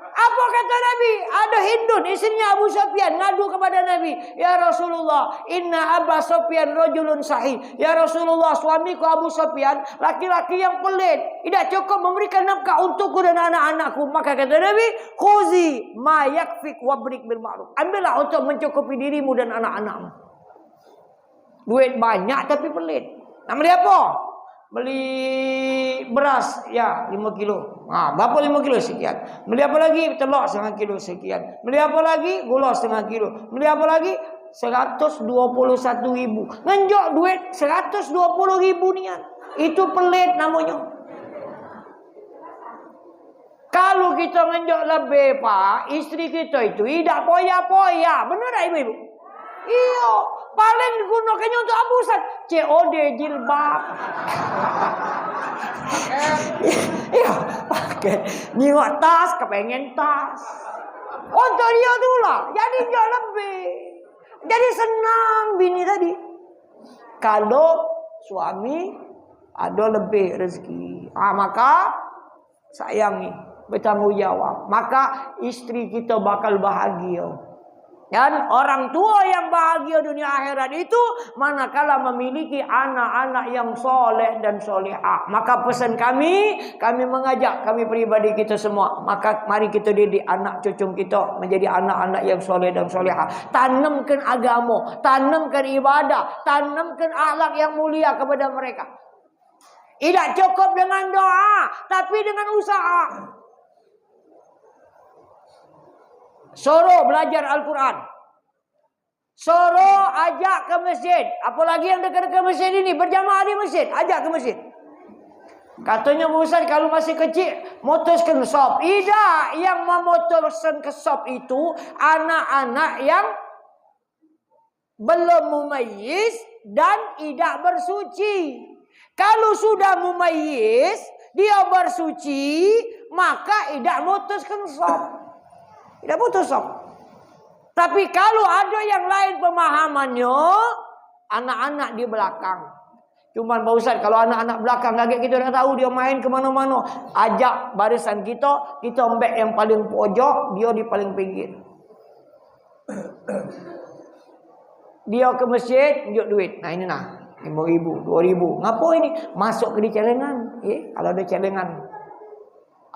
Apa kata Nabi? Ada Hindun, istrinya Abu Sufyan, ngadu kepada Nabi. Ya Rasulullah, inna Abu Sufyan rajulun sahih. Ya Rasulullah, suamiku Abu Sufyan, laki-laki yang pelit. Tidak cukup memberikan nafkah untukku dan anak-anakku. Maka kata Nabi, khuzi ma yakfik wabrik bil ma'ruf. Ambillah untuk mencukupi dirimu dan anak-anakmu. Duit banyak tapi pelit. Nak beli apa? Beli beras ya 5 kilo. Berapa 5 kilo? Sekian. Beli apa lagi? Telur setengah kilo sekian. Beli apa lagi? Gula setengah kilo. Beli apa lagi? 121 ribu. Ngenjok duit 120 ribu nian. Itu pelit namanya. Kalau kita ngenjok lebih Pak, isteri kita itu tidak poya-poya. Benar tak ibu-ibu? Iya. Paling digunakannya untuk Abu Ustaz. COD jilbab. Iya, pakai nyiwak tas, kepengen tas. Untuk dia tu lah. Jadi dia lebih. Jadi senang bini tadi. Kalau suami ada lebih rezeki, maka sayangi, bertanggung jawab. Maka istri kita bakal bahagia. Dan orang tua yang bahagia dunia akhirat itu manakala memiliki anak-anak yang soleh dan solehah. Maka pesan kami mengajak kami pribadi kita semua. Maka mari kita didik anak cucu kita menjadi anak-anak yang soleh dan solehah. Tanamkan agama, tanamkan ibadah, tanamkan akhlak yang mulia kepada mereka. Tidak cukup dengan doa, tapi dengan usaha. Suruh belajar Al-Quran. Suruh ajak ke masjid. Apalagi yang dekat-dekat masjid ini, berjamaah di masjid, ajak ke masjid. Katanya Ustaz kalau masih kecil mutuskan shop. Tidak, yang memutuskan ke shop itu anak-anak yang belum mumayyiz dan tidak bersuci. Kalau sudah mumayyiz, dia bersuci, maka tidak mutuskan shop. Tidak putus sok. Tapi kalau ada yang lain pemahamannya, anak-anak di belakang. Cuman Pak Ustaz, kalau anak-anak belakang kaget kita dah tahu dia main ke mana-mana. Ajak barisan kita ambil yang paling pojok, dia di paling pinggir. Dia ke masjid, tunjuk duit. Nah ini nah, 5,000, 2,000. Ngapa ini? Masuk ke di celengan. Kalau ada celengan.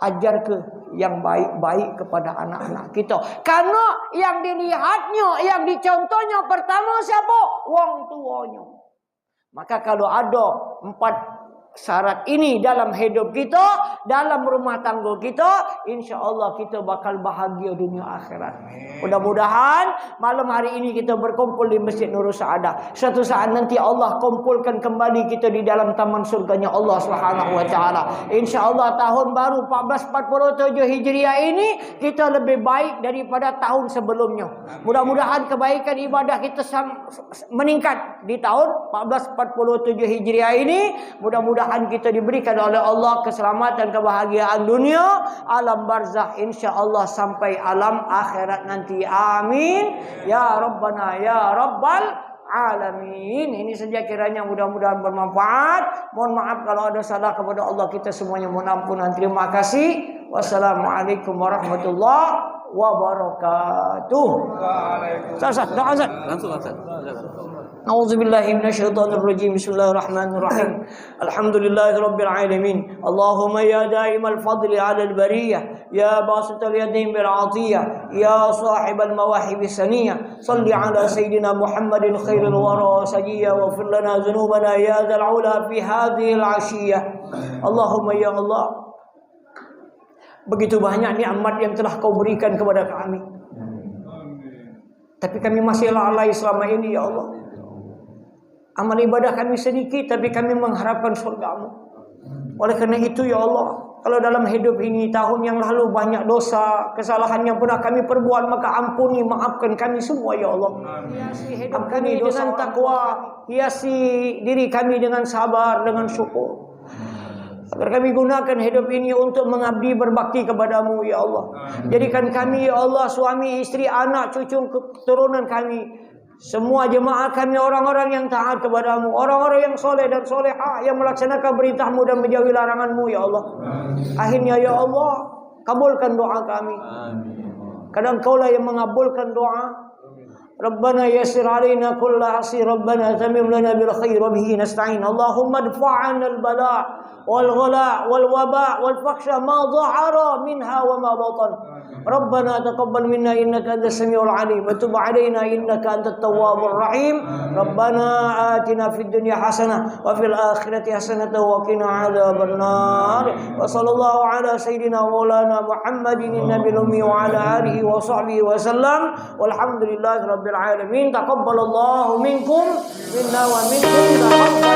Ajar ke yang baik-baik kepada anak-anak kita. Karena yang dilihatnya, yang dicontohnya pertama siapa? Wong tuanya. Maka kalau ada 4 syarat ini dalam hidup kita, dalam rumah tangga kita, insya Allah kita bakal bahagia dunia akhirat. Mudah-mudahan malam hari ini kita berkumpul di Masjid Nurul Saadah. Suatu saat nanti Allah kumpulkan kembali kita di dalam taman surganya Allah Subhanahu wa taala. Insya Allah tahun baru 1447 Hijriah ini kita lebih baik daripada tahun sebelumnya. Mudah-mudahan kebaikan ibadah kita meningkat di tahun 1447 Hijriah ini. Mudah-mudahan kita diberikan oleh Allah keselamatan, kebahagiaan dunia, alam barzakh insya-Allah sampai alam akhirat nanti. Amin ya rabbana ya rabbal alamin. Ini saja kiranya mudah-mudahan bermanfaat. Mohon maaf kalau ada salah kepada Allah, kita semuanya mohon ampunan. Terima kasih. Wassalamualaikum warahmatullahi wabarakatuh. Waalaikumsalam. Langsung Ustaz. A'udzubillahi minasyaitonir rajim. Bismillahirrahmanirrahim. Alhamdulillahirabbil alamin. Allahumma ya daimal fadli 'alal bariyah, ya basital yadayn bil 'atiyah, ya sahibal mawahib saniyah. Shalli 'ala sayidina Muhammadin khairil wara sajiyah wa fir lana dhunubana ya dzal 'ula fi hadhihi al-'ashiyah. Allahumma ya Allah, begitu banyak nikmat yang telah Kau berikan kepada kami. Tapi kami masih lalai selama ini ya Allah. Amal ibadah kami sedikit, tapi kami mengharapkan surga-Mu. Oleh karena itu ya Allah, kalau dalam hidup ini tahun yang lalu banyak dosa, kesalahan yang pernah kami perbuat, maka ampuni, maafkan kami semua ya Allah. Hiasi hidup kami dengan takwa, hiasi diri kami dengan sabar, dengan syukur. Agar kami gunakan hidup ini untuk mengabdi berbakti kepadamu ya Allah. Jadikan kami ya Allah, suami, istri, anak, cucu, keturunan kami Semua jemaah kami orang-orang yang taat kepadamu, orang-orang yang soleh dan solehah, yang melaksanakan perintahmu dan menjauhi laranganmu ya Allah. Akhirnya ya Allah, kabulkan doa kami. Kadang Kaulah yang mengabulkan doa. Rabbana yassir alaina kulla asir, Rabbana tamim lana bil khair wa bihi nasta'in. Allahumma adfa'na al bala wal ghala wal waba wal fakhsha ma dhahara minha wa ma batan. Rabbana taqabbal minna innaka antas samiul alim wa tub alaina innaka antat tawwabur rahim. Rabbana atina fid dunya hasanah wa fil akhirati hasanah wa qina adzaban nar. Wa sallallahu ala sayidina maulana Muhammadin nabiyil ummi wa ala alihi wa sahbihi wa sallam. Walhamdulillahi rabbil alamin. Taqabbalallahu minkum minna wa minkum.